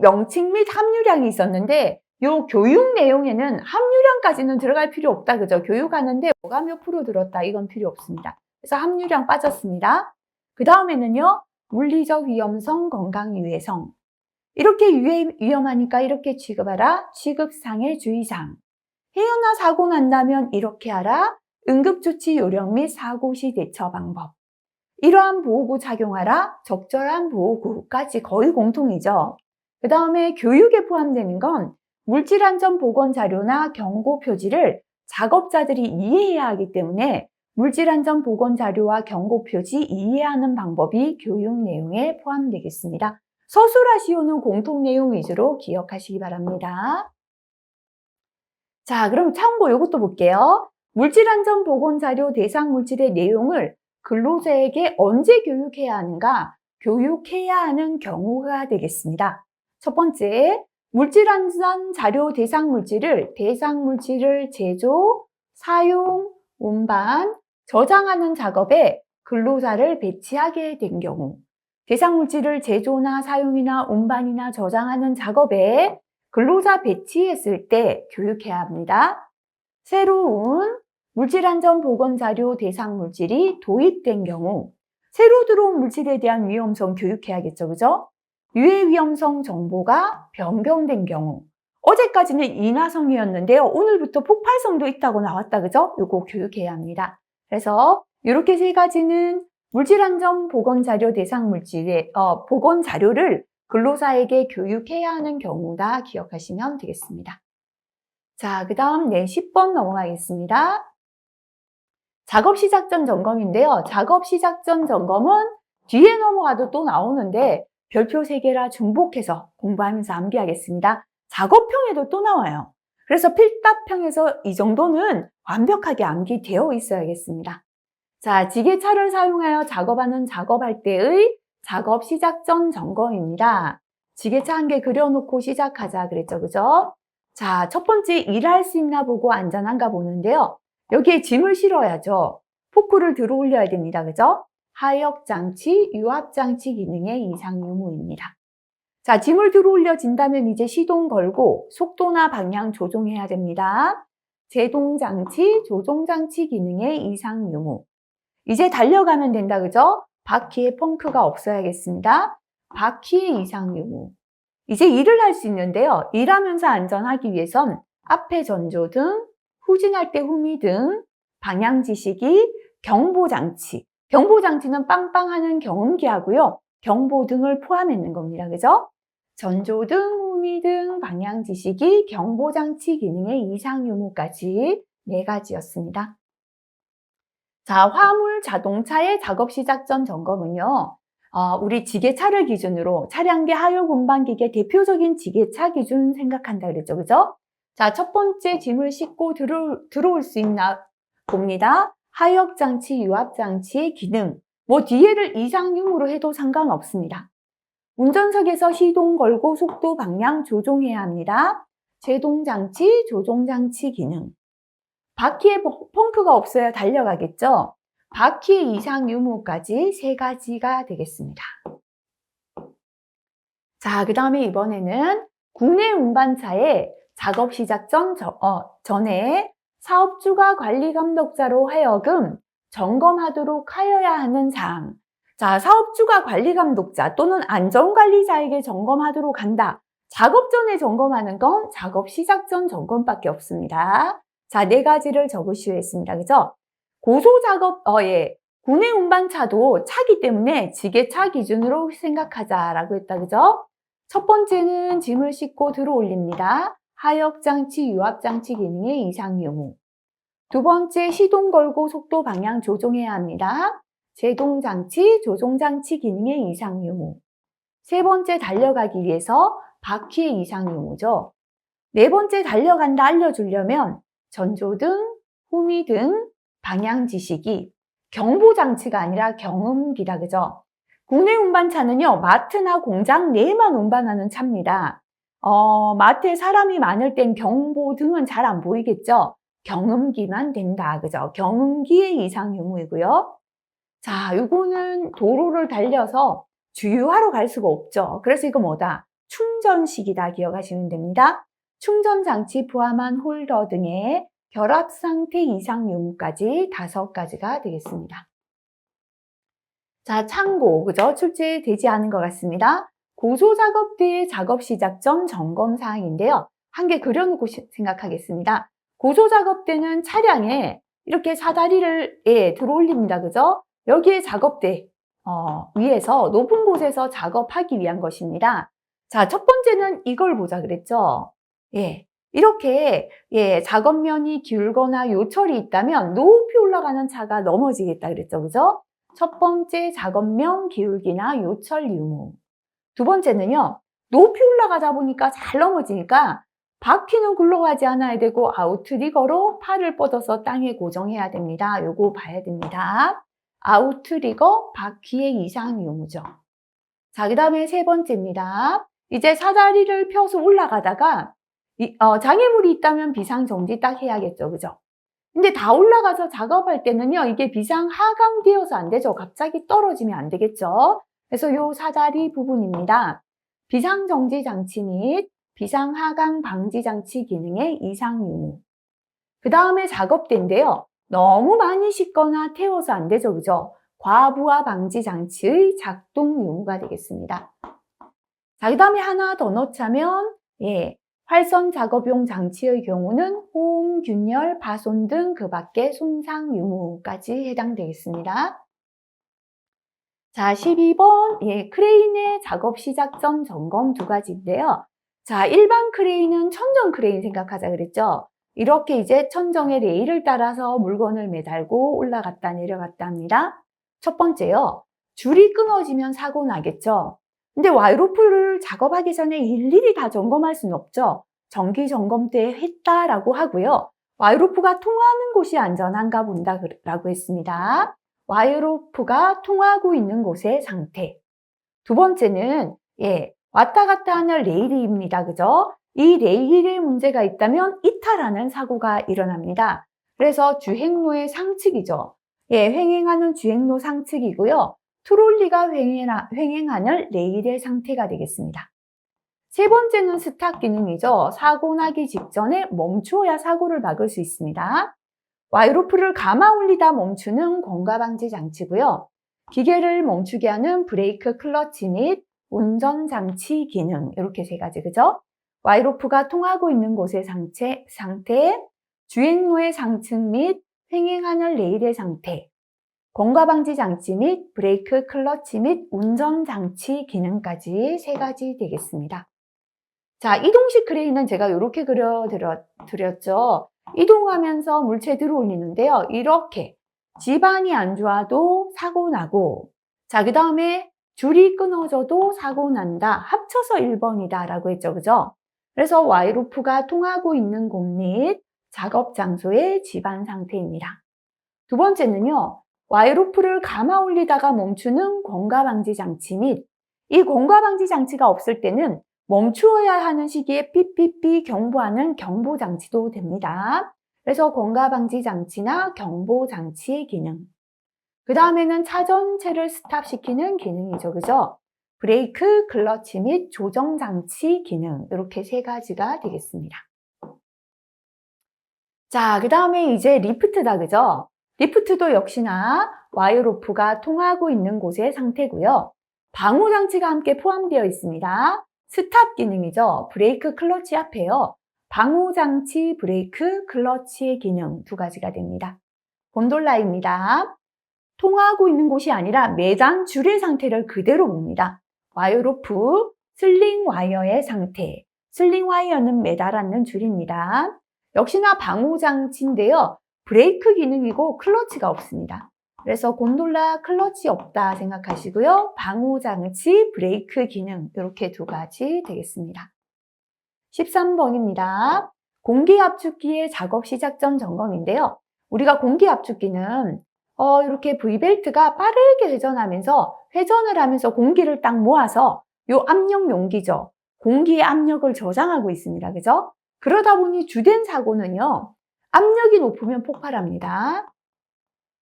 명칭 및 함유량이 있었는데, 요 교육 내용에는 함유량까지는 들어갈 필요 없다, 그죠? 교육하는데 뭐가 몇 프로 들었다, 이건 필요 없습니다. 그래서 함유량 빠졌습니다. 그 다음에는요, 물리적 위험성, 건강 유해성. 이렇게 위험하니까 이렇게 취급하라. 취급상의 주의사항. 해여나 사고 난다면 이렇게 하라. 응급조치 요령 및 사고 시 대처 방법. 이러한 보호구 착용하라. 적절한 보호구까지 거의 공통이죠. 그 다음에 교육에 포함되는 건 물질안전 보건 자료나 경고 표지를 작업자들이 이해해야 하기 때문에 물질안전 보건 자료와 경고 표지 이해하는 방법이 교육 내용에 포함되겠습니다. 서술하시오는 공통 내용 위주로 기억하시기 바랍니다. 자, 그럼 참고 이것도 볼게요. 물질안전 보건 자료 대상 물질의 내용을 근로자에게 언제 교육해야 하는가? 교육해야 하는 경우가 되겠습니다. 첫 번째, 물질안전 자료 대상 물질을 제조, 사용, 운반, 저장하는 작업에 근로자를 배치하게 된 경우, 대상 물질을 제조나 사용이나 운반이나 저장하는 작업에 근로자 배치했을 때 교육해야 합니다. 새로운 물질안전보건자료 대상 물질이 도입된 경우, 새로 들어온 물질에 대한 위험성 교육해야겠죠, 그죠? 유해 위험성 정보가 변경된 경우, 어제까지는 인화성이었는데요, 오늘부터 폭발성도 있다고 나왔다, 그죠? 요거 교육해야 합니다. 그래서 이렇게 3가지는 물질안전보건자료 대상 물질의 보건자료를 근로자에게 교육해야 하는 경우다 기억하시면 되겠습니다. 자, 그 다음 10번 넘어가겠습니다. 작업 시작 전 점검인데요. 작업 시작 전 점검은 뒤에 넘어가도 또 나오는데 별표 3개라 중복해서 공부하면서 암기하겠습니다. 작업형에도 또 나와요. 그래서 필답형에서 이 정도는 완벽하게 암기되어 있어야겠습니다. 자, 지게차를 사용하여 작업할 때의 작업 시작 전 점검입니다. 지게차 1개 그려놓고 시작하자 그랬죠, 그죠? 자, 첫 번째 일할 수 있나 보고 안전한가 보는데요. 여기에 짐을 실어야죠. 포크를 들어 올려야 됩니다, 그죠? 하역장치, 유압장치 기능의 이상 유무입니다. 자, 짐을 들어 올려진다면 이제 시동 걸고 속도나 방향 조종해야 됩니다. 제동장치, 조종장치 기능의 이상 유무. 이제 달려가면 된다, 그죠? 바퀴에 펑크가 없어야겠습니다. 바퀴의 이상 유무. 이제 일을 할 수 있는데요. 일하면서 안전하기 위해선 앞에 전조등, 후진할 때 후미등, 방향지시기, 경보장치. 경보장치는 빵빵하는 경운기하고요. 경보등을 포함했는 겁니다. 그죠? 전조등, 후미등, 방향지시기, 경보장치 기능의 이상 유무까지 4가지였습니다. 자, 화물 자동차의 작업 시작 전 점검은요. 우리 지게차를 기준으로 차량계 하역 운반기계 대표적인 지게차 기준 생각한다 그랬죠, 그죠? 자, 첫 번째 짐을 싣고 들어올 수 있나 봅니다. 하역장치, 유압장치의 기능. 뭐 뒤에를 이상 유무로 해도 상관없습니다. 운전석에서 시동 걸고 속도 방향 조종해야 합니다. 제동장치, 조종장치 기능. 바퀴에 펑크가 없어야 달려가겠죠? 바퀴의 이상 유무까지 3가지가 되겠습니다. 자, 그 다음에 이번에는 국내 운반차의 작업 시작 전에 사업주가 관리 감독자로 하여금 점검하도록 하여야 하는 사항. 자, 사업주가 관리 감독자 또는 안전관리자에게 점검하도록 한다. 작업 전에 점검하는 건 작업 시작 전 점검밖에 없습니다. 자, 4가지를 적으시겠습니다. 그죠? 고소작업, 국내 운반차도 차기 때문에 지게차 기준으로 생각하자라고 했다. 그죠? 첫 번째는 짐을 싣고 들어 올립니다. 하역장치, 유압장치 기능의 이상 유무. 두 번째, 시동 걸고 속도 방향 조종해야 합니다. 제동장치, 조종장치 기능의 이상 유무. 세 번째, 달려가기 위해서 바퀴의 이상 유무죠. 네 번째, 달려간다 알려주려면 전조등, 후미등, 방향지시기, 경보장치가 아니라 경음기다, 그죠? 국내 운반차는요, 마트나 공장 내에만 운반하는 차입니다. 마트에 사람이 많을 땐 경보등은 잘 안 보이겠죠? 경음기만 된다. 그죠? 경음기의 이상 유무이고요. 자, 요거는 도로를 달려서 주유하러 갈 수가 없죠. 그래서 이거 뭐다? 충전식이다. 기억하시면 됩니다. 충전 장치 포함한 홀더 등의 결합 상태 이상 유무까지 5가지가 되겠습니다. 자, 창고, 그죠? 출제되지 않은 것 같습니다. 고소작업대의 작업 시작 전 점검 사항인데요. 한 개 그려놓고 생각하겠습니다. 고소작업대는 차량에 이렇게 사다리를 들어올립니다. 그죠? 여기에 작업대 위에서 높은 곳에서 작업하기 위한 것입니다. 자, 첫 번째는 이걸 보자 그랬죠? 이렇게 작업면이 길거나 요철이 있다면 높이 올라가는 차가 넘어지겠다 그랬죠. 그죠? 첫 번째 작업면 기울기나 요철 유무. 두 번째는요, 높이 올라가다 보니까 잘 넘어지니까 바퀴는 굴러가지 않아야 되고 아웃리거로 팔을 뻗어서 땅에 고정해야 됩니다. 요거 봐야 됩니다. 아웃리거 바퀴의 이상 유무죠. 자, 그 다음에 세 번째입니다. 이제 사다리를 펴서 올라가다가 장애물이 있다면 비상정지 딱 해야겠죠. 그죠? 근데 다 올라가서 작업할 때는요, 이게 비상 하강되어서 안 되죠. 갑자기 떨어지면 안 되겠죠. 그래서 요 사다리 부분입니다. 비상정지 장치 및 비상 하강 방지 장치 기능의 이상 유무. 그 다음에 작업대인데요. 너무 많이 싣거나 태워서 안 되죠. 그죠? 과부하 방지 장치의 작동 유무가 되겠습니다. 자, 그 다음에 하나 더 넣자면, 활선 작업용 장치의 경우는 호응, 균열, 파손 등 그 밖의 손상 유무까지 해당되겠습니다. 자, 12번, 크레인의 작업 시작 전 점검 2가지인데요. 자, 일반 크레인은 천정 크레인 생각하자 그랬죠? 이렇게 이제 천정의 레일을 따라서 물건을 매달고 올라갔다 내려갔다 합니다. 첫 번째요. 줄이 끊어지면 사고 나겠죠? 근데 와이로프를 작업하기 전에 일일이 다 점검할 수는 없죠. 정기 점검 때 했다라고 하고요. 와이로프가 통하는 곳이 안전한가 본다라고 했습니다. 와이로프가 통하고 있는 곳의 상태. 두 번째는 왔다 갔다 하는 레일입니다. 그죠? 이 레일에 문제가 있다면 이탈하는 사고가 일어납니다. 그래서 주행로의 상측이죠. 횡행하는 주행로 상측이고요. 트롤리가 횡행하는 레일의 상태가 되겠습니다. 세 번째는 스탑 기능이죠. 사고 나기 직전에 멈추어야 사고를 막을 수 있습니다. 와이로프를 감아 올리다 멈추는 공가방지 장치고요. 기계를 멈추게 하는 브레이크 클러치 및 운전장치 기능, 이렇게 3가지, 그죠? 와이로프가 통하고 있는 곳의 상태, 주행로의 상측 및 횡행하는 레일의 상태, 공가방지 장치 및 브레이크 클러치 및 운전장치 기능까지 3가지 되겠습니다. 자, 이동식 크레인은 제가 이렇게 그려드렸죠. 이동하면서 물체 들어올리는데요. 이렇게 지반이 안 좋아도 사고 나고, 자, 그 다음에 줄이 끊어져도 사고 난다. 합쳐서 1번이다 라고 했죠. 그죠? 그래서 와이로프가 통하고 있는 곳 및 작업 장소의 지반 상태입니다. 두 번째는요. 와이로프를 감아 올리다가 멈추는 공가방지 장치 및 이 공가방지 장치가 없을 때는 멈추어야 하는 시기에 삐삐삐 경보하는 경보장치도 됩니다. 그래서 공가방지 장치나 경보장치의 기능. 그 다음에는 차 전체를 스탑시키는 기능이죠. 그죠? 브레이크, 클러치 및 조정장치 기능. 이렇게 3가지가 되겠습니다. 자, 그 다음에 이제 리프트다. 그죠? 리프트도 역시나 와이로프가 통하고 있는 곳의 상태고요. 방호장치가 함께 포함되어 있습니다. 스탑 기능이죠. 브레이크, 클러치 앞에요. 방호장치, 브레이크, 클러치의 기능 2가지가 됩니다. 곤돌라입니다. 통하고 있는 곳이 아니라 매장 줄의 상태를 그대로 봅니다. 와이로프, 슬링 와이어의 상태. 슬링 와이어는 매달았는 줄입니다. 역시나 방호장치인데요. 브레이크 기능이고 클러치가 없습니다. 그래서 곤돌라 클러치 없다 생각하시고요. 방호장치, 브레이크 기능 이렇게 2가지 되겠습니다. 13번입니다. 공기압축기의 작업 시작 전 점검인데요. 우리가 공기압축기는 이렇게 V벨트가 빠르게 회전하면서 회전을 하면서 공기를 딱 모아서 요 압력 용기죠. 공기의 압력을 저장하고 있습니다. 그죠? 그러다 보니 주된 사고는요. 압력이 높으면 폭발합니다.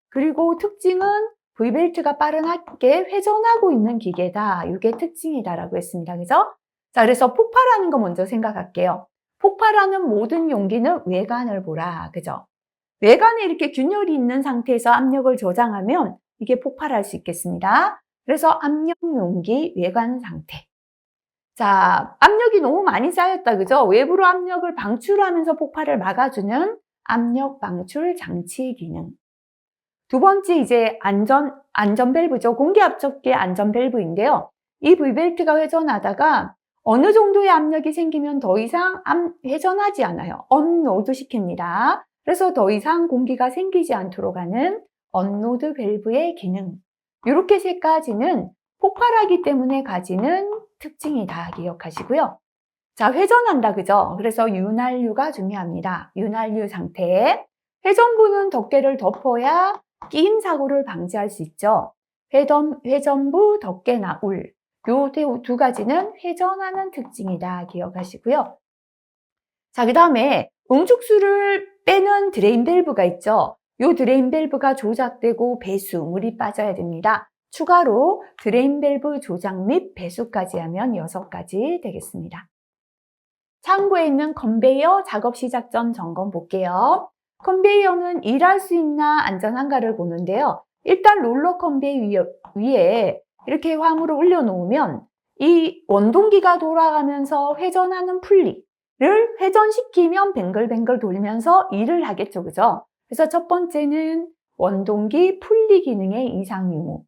그리고 특징은 V벨트가 빠르게 회전하고 있는 기계다. 이게 특징이다라고 했습니다. 그죠? 자, 그래서 폭발하는 거 먼저 생각할게요. 폭발하는 모든 용기는 외관을 보라. 그죠? 외관에 이렇게 균열이 있는 상태에서 압력을 저장하면 이게 폭발할 수 있겠습니다. 그래서 압력 용기 외관 상태. 자, 압력이 너무 많이 쌓였다. 그죠? 외부로 압력을 방출하면서 폭발을 막아주는 압력 방출 장치 기능. 두 번째 이제 안전 밸브죠. 공기 압축기 안전 밸브인데요. 이 V벨트가 회전하다가 어느 정도의 압력이 생기면 더 이상 회전하지 않아요. 언로드 시킵니다. 그래서 더 이상 공기가 생기지 않도록 하는 언로드 밸브의 기능. 이렇게 세 가지는 폭발하기 때문에 가지는 특징이다 기억하시고요. 자, 회전한다. 그죠? 그래서 윤활유가 중요합니다. 윤활유 상태. 회전부는 덮개를 덮어야 끼임 사고를 방지할 수 있죠. 회전부, 덮개나 울. 요 두 가지는 회전하는 특징이다 기억하시고요. 자, 그 다음에 응축수를 빼는 드레인 밸브가 있죠. 요 드레인 밸브가 조작되고 배수, 물이 빠져야 됩니다. 추가로 드레인 밸브 조작 및 배수까지 하면 6가지 되겠습니다. 창고에 있는 컨베이어 작업 시작 전 점검 볼게요. 컨베이어는 일할 수 있나 안전한가를 보는데요. 일단 롤러 컨베이어 위에 이렇게 화물을 올려놓으면 이 원동기가 돌아가면서 회전하는 풀리를 회전시키면 뱅글뱅글 돌면서 일을 하겠죠. 그죠? 그래서 첫 번째는 원동기 풀리 기능의 이상 유무.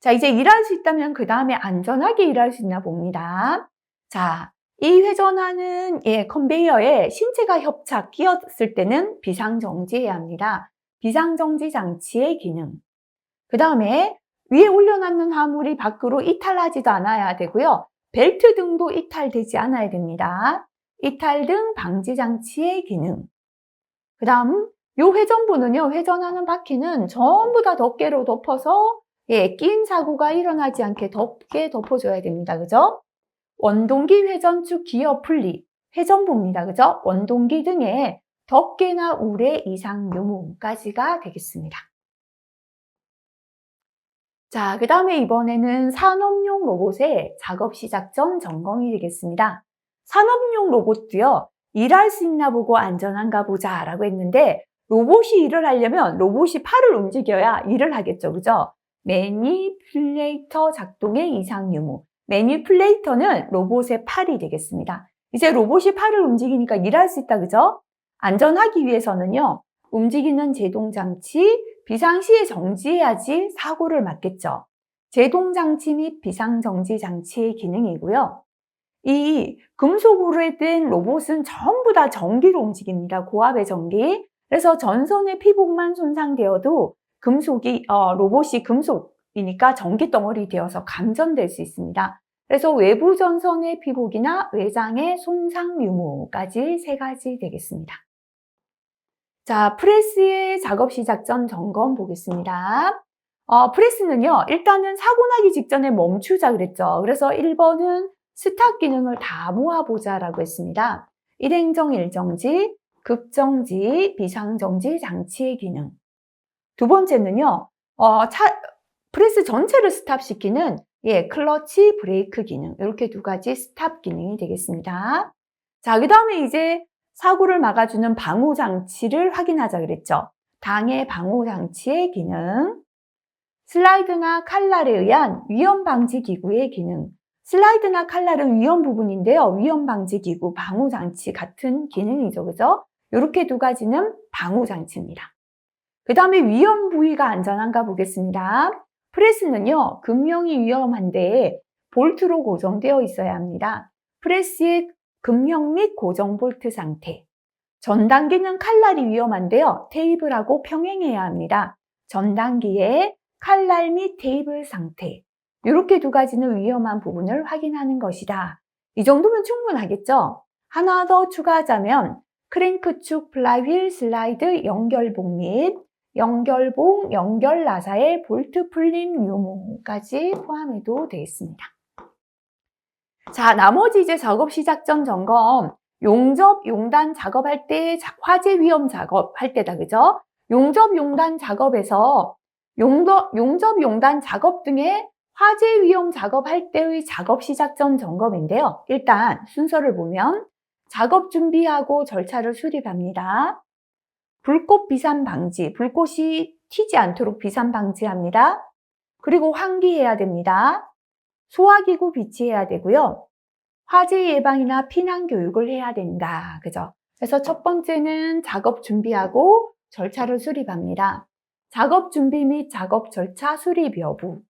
자, 이제 일할 수 있다면 그 다음에 안전하게 일할 수 있나 봅니다. 자, 이 회전하는 컨베이어에 신체가 협착, 끼었을 때는 비상정지해야 합니다. 비상정지 장치의 기능. 그 다음에 위에 올려놨는 화물이 밖으로 이탈하지도 않아야 되고요. 벨트 등도 이탈되지 않아야 됩니다. 이탈 등 방지 장치의 기능. 그 다음 요 회전부는요. 회전하는 바퀴는 전부 다 덮개로 덮어서 끼임 사고가 일어나지 않게 덮개 덮어줘야 됩니다. 그죠? 원동기 회전축 기어 풀리, 회전부입니다. 그죠? 원동기 등의 덮개나 울의 이상 유무까지가 되겠습니다. 자, 그 다음에 이번에는 산업용 로봇의 작업 시작 전 점검이 되겠습니다. 산업용 로봇도요, 일할 수 있나 보고 안전한가 보자 라고 했는데, 로봇이 일을 하려면 로봇이 팔을 움직여야 일을 하겠죠. 그죠? 매니플레이터 작동의 이상 유무. 매니플레이터는 로봇의 팔이 되겠습니다. 이제 로봇이 팔을 움직이니까 일할 수 있다. 그죠? 안전하기 위해서는요, 움직이는 제동장치, 비상시에 정지해야지 사고를 막겠죠. 제동장치 및 비상정지장치의 기능이고요. 이 금속으로 된 로봇은 전부 다 전기로 움직입니다. 고압의 전기. 그래서 전선의 피복만 손상되어도 로봇이 금속이니까 전기 덩어리 되어서 감전될 수 있습니다. 그래서 외부 전선의 피복이나 외장의 손상 유무까지 3가지 되겠습니다. 자, 프레스의 작업 시작 전 점검 보겠습니다. 프레스는요, 일단은 사고 나기 직전에 멈추자 그랬죠. 그래서 1번은 스탑 기능을 다 모아보자라고 했습니다. 일행정 일정지, 급정지, 비상정지 장치의 기능. 두 번째는요, 프레스 전체를 스탑시키는 클러치 브레이크 기능. 이렇게 2가지 스탑 기능이 되겠습니다. 자, 그 다음에 이제 사고를 막아주는 방호장치를 확인하자 그랬죠. 당해 방호장치의 기능, 슬라이드나 칼날에 의한 위험방지기구의 기능. 슬라이드나 칼날은 위험 부분인데요. 위험방지기구, 방호장치 같은 기능이죠. 그죠? 이렇게 2가지는 방호장치입니다. 그 다음에 위험 부위가 안전한가 보겠습니다. 프레스는요, 금형이 위험한데 볼트로 고정되어 있어야 합니다. 프레스의 금형 및 고정 볼트 상태. 전단기는 칼날이 위험한데요. 테이블하고 평행해야 합니다. 전단기의 칼날 및 테이블 상태. 이렇게 2가지는 위험한 부분을 확인하는 것이다. 이 정도면 충분하겠죠? 하나 더 추가하자면 크랭크축, 플라이휠, 슬라이드, 연결복 및 연결봉, 연결나사의 볼트 풀림 유무까지 포함해도 되겠습니다. 자, 나머지 이제 작업 시작 전 점검, 용접, 용단 작업할 때 화재 위험 작업할 때다, 그죠? 용접, 용단 작업에서 용접, 용단 작업 등의 화재 위험 작업할 때의 작업 시작 전 점검인데요. 일단 순서를 보면 작업 준비하고 절차를 수립합니다. 불꽃 비산 방지, 불꽃이 튀지 않도록 비산 방지합니다. 그리고 환기해야 됩니다. 소화기구 비치해야 되고요. 화재 예방이나 피난 교육을 해야 된다. 그죠? 그래서 첫 번째는 작업 준비하고 절차를 수립합니다. 작업 준비 및 작업 절차 수립 여부.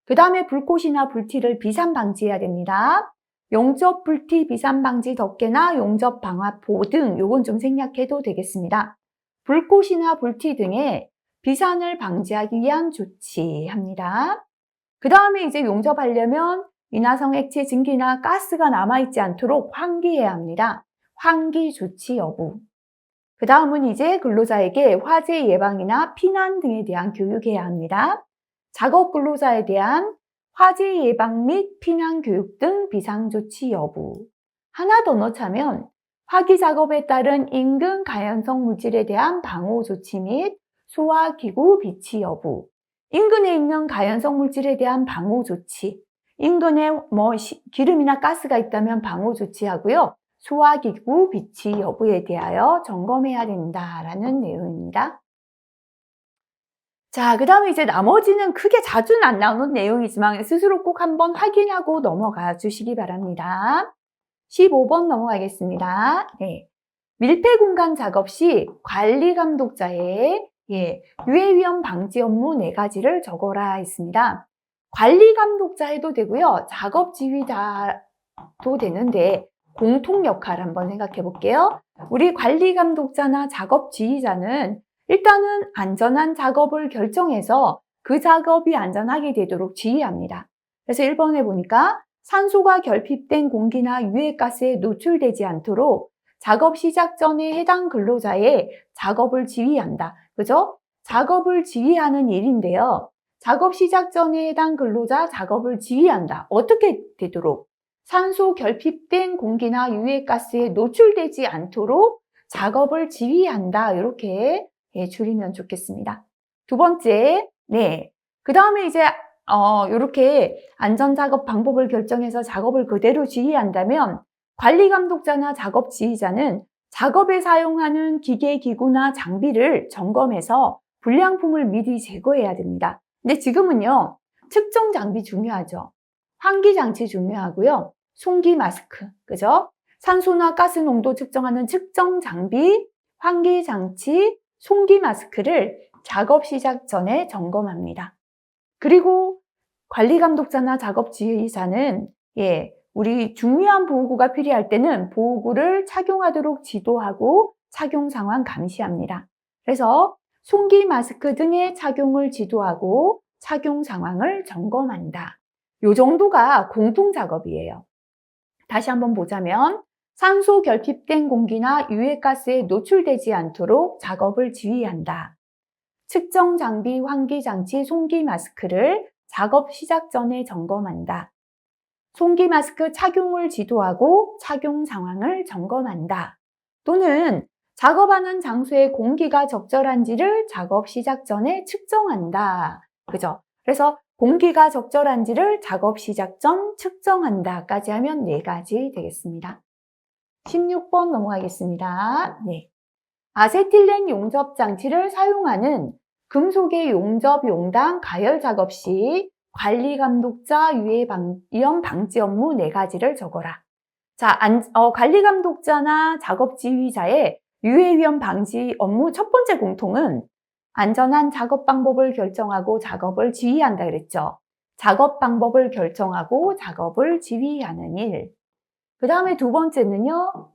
그 다음에 불꽃이나 불티를 비산 방지해야 됩니다. 용접 불티 비산 방지 덮개나 용접 방화포 등 요건 좀 생략해도 되겠습니다. 불꽃이나 불티 등의 비산을 방지하기 위한 조치합니다. 그 다음에 이제 용접하려면 인화성 액체 증기나 가스가 남아있지 않도록 환기해야 합니다. 환기 조치 여부. 그 다음은 이제 근로자에게 화재 예방이나 피난 등에 대한 교육해야 합니다. 작업 근로자에 대한 화재 예방 및 피난 교육 등 비상조치 여부. 하나 더 넣자면 화기 작업에 따른 인근 가연성 물질에 대한 방호 조치 및 소화기구 비치 여부. 인근에 있는 가연성 물질에 대한 방호 조치. 인근에 기름이나 가스가 있다면 방호 조치하고요. 소화기구 비치 여부에 대하여 점검해야 된다라는 내용입니다. 자, 그 다음에 이제 나머지는 크게 자주는 안 나오는 내용이지만 스스로 꼭 한번 확인하고 넘어가 주시기 바랍니다. 15번 넘어가겠습니다. 네. 밀폐 공간 작업 시 관리 감독자의 유해 위험 방지 업무 4가지를 적어라 있습니다. 관리 감독자 해도 되고요. 작업 지휘자도 되는데 공통 역할 한번 생각해 볼게요. 우리 관리 감독자나 작업 지휘자는 일단은 안전한 작업을 결정해서 그 작업이 안전하게 되도록 지휘합니다. 그래서 1번에 보니까 산소가 결핍된 공기나 유해가스에 노출되지 않도록 작업 시작 전에 해당 근로자의 작업을 지휘한다. 그죠? 작업을 지휘하는 일인데요. 작업 시작 전에 해당 근로자 작업을 지휘한다. 어떻게 되도록? 산소 결핍된 공기나 유해가스에 노출되지 않도록 작업을 지휘한다. 이렇게 줄이면 좋겠습니다. 두 번째, 그 다음에 이제 이렇게 안전작업 방법을 결정해서 작업을 그대로 지휘한다면 관리 감독자나 작업 지휘자는 작업에 사용하는 기계, 기구나 장비를 점검해서 불량품을 미리 제거해야 됩니다. 근데 지금은요, 측정 장비 중요하죠. 환기 장치 중요하고요. 송기 마스크, 그죠? 산소나 가스 농도 측정하는 측정 장비, 환기 장치, 송기 마스크를 작업 시작 전에 점검합니다. 그리고 관리 감독자나 작업 지휘자는 우리 중요한 보호구가 필요할 때는 보호구를 착용하도록 지도하고 착용 상황 감시합니다. 그래서 송기 마스크 등의 착용을 지도하고 착용 상황을 점검한다. 이 정도가 공통 작업이에요. 다시 한번 보자면 산소 결핍된 공기나 유해가스에 노출되지 않도록 작업을 지휘한다. 측정 장비, 환기 장치, 송기 마스크를 작업 시작 전에 점검한다. 송기 마스크 착용을 지도하고 착용 상황을 점검한다. 또는 작업하는 장소의 공기가 적절한지를 작업 시작 전에 측정한다. 그죠? 그래서 공기가 적절한지를 작업 시작 전 측정한다까지 하면 4가지 되겠습니다. 16번 넘어가겠습니다. 아세틸렌 용접 장치를 사용하는 금속의 용접 용단 가열 작업 시 관리 감독자 유해 위험 방지 업무 4가지를 적어라. 자, 관리 감독자나 작업 지휘자의 유해 위험 방지 업무 첫 번째 공통은 안전한 작업 방법을 결정하고 작업을 지휘한다 그랬죠. 작업 방법을 결정하고 작업을 지휘하는 일. 그 다음에 두 번째는요,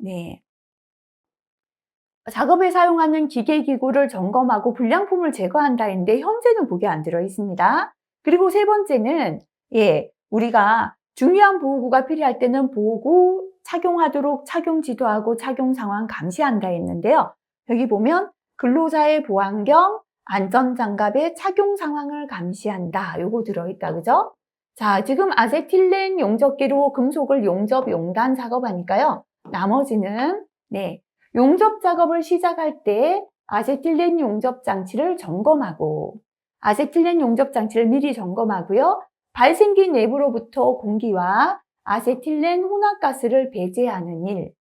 작업에 사용하는 기계 기구를 점검하고 불량품을 제거한다 했는데 현재는 그게 안 들어 있습니다. 그리고 세 번째는 우리가 중요한 보호구가 필요할 때는 보호구 착용하도록 착용 지도하고 착용 상황 감시한다 했는데요. 여기 보면 근로자의 보안경, 안전장갑의 착용 상황을 감시한다. 요거 들어있다. 그죠? 자, 지금 아세틸렌 용접기로 금속을 용접, 용단 작업하니까요. 나머지는, 용접 작업을 시작할 때 아세틸렌 용접 장치를 점검하고, 아세틸렌 용접 장치를 미리 점검하고요. 발생기 내부로부터 공기와 아세틸렌 혼합가스를 배제하는 일.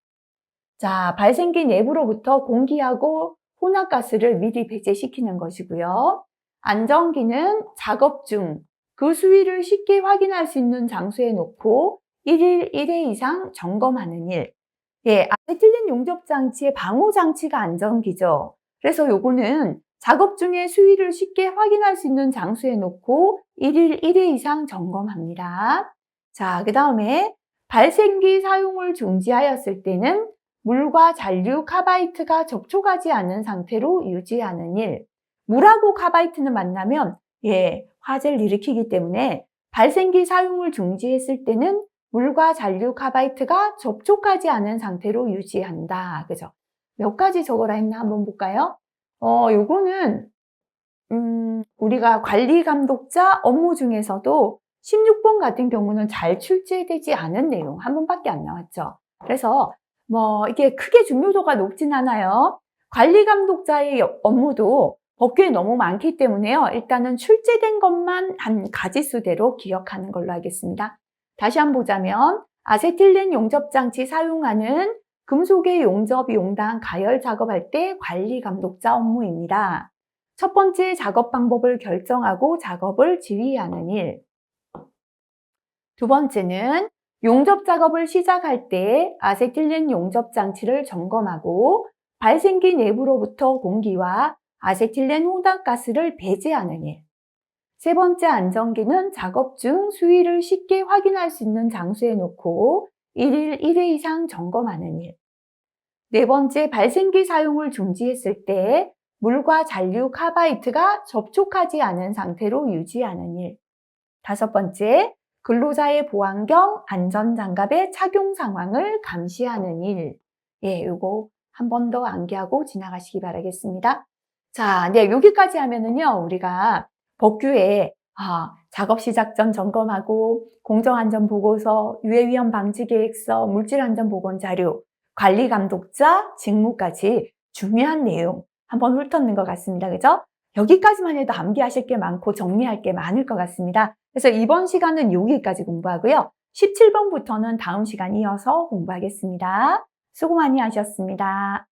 자, 발생기 내부로부터 공기하고 혼합가스를 미리 배제시키는 것이고요. 안전기는 작업 중 그 수위를 쉽게 확인할 수 있는 장소에 놓고 1일 1회 이상 점검하는 일. 아세틸렌 용접 장치의 방호 장치가 안전기죠. 그래서 요거는 작업 중에 수위를 쉽게 확인할 수 있는 장소에 놓고 1일 1회 이상 점검합니다. 자, 그 다음에 발생기 사용을 중지하였을 때는 물과 잔류 카바이트가 접촉하지 않은 상태로 유지하는 일. 물하고 카바이트는 만나면 화재를 일으키기 때문에 발생기 사용을 중지했을 때는 물과 잔류 카바이트가 접촉하지 않은 상태로 유지한다. 그죠? 몇 가지 적어라 했나 한번 볼까요? 요거는 우리가 관리 감독자 업무 중에서도 16번 같은 경우는 잘 출제되지 않은 내용 한 번밖에 안 나왔죠. 그래서 이게 크게 중요도가 높진 않아요. 관리 감독자의 업무도 법규에 너무 많기 때문에요. 일단은 출제된 것만 한 가지수대로 기억하는 걸로 하겠습니다. 다시 한번 보자면 아세틸렌 용접 장치 사용하는 금속의 용접, 용단, 가열 작업할 때 관리 감독자 업무입니다. 첫 번째 작업 방법을 결정하고 작업을 지휘하는 일. 두 번째는 용접 작업을 시작할 때 아세틸렌 용접 장치를 점검하고 발생기 내부로부터 공기와 아세틸렌 혼합가스를 배제하는 일. 세 번째 안전기는 작업 중 수위를 쉽게 확인할 수 있는 장소에 놓고 1일 1회 이상 점검하는 일. 네 번째 발생기 사용을 중지했을 때 물과 잔류 카바이트가 접촉하지 않은 상태로 유지하는 일. 다섯 번째, 근로자의 보안경 안전장갑의 착용 상황을 감시하는 일. 요거 한 번 더 암기하고 지나가시기 바라겠습니다. 자, 여기까지 하면은요, 우리가 법규에 작업 시작 전 점검하고 공정안전보고서, 유해위험 방지계획서, 물질안전보건 자료, 관리감독자 직무까지 중요한 내용 한번 훑었는 것 같습니다. 그죠? 여기까지만 해도 암기하실 게 많고 정리할 게 많을 것 같습니다. 그래서 이번 시간은 여기까지 공부하고요. 17번부터는 다음 시간 이어서 공부하겠습니다. 수고 많이 하셨습니다.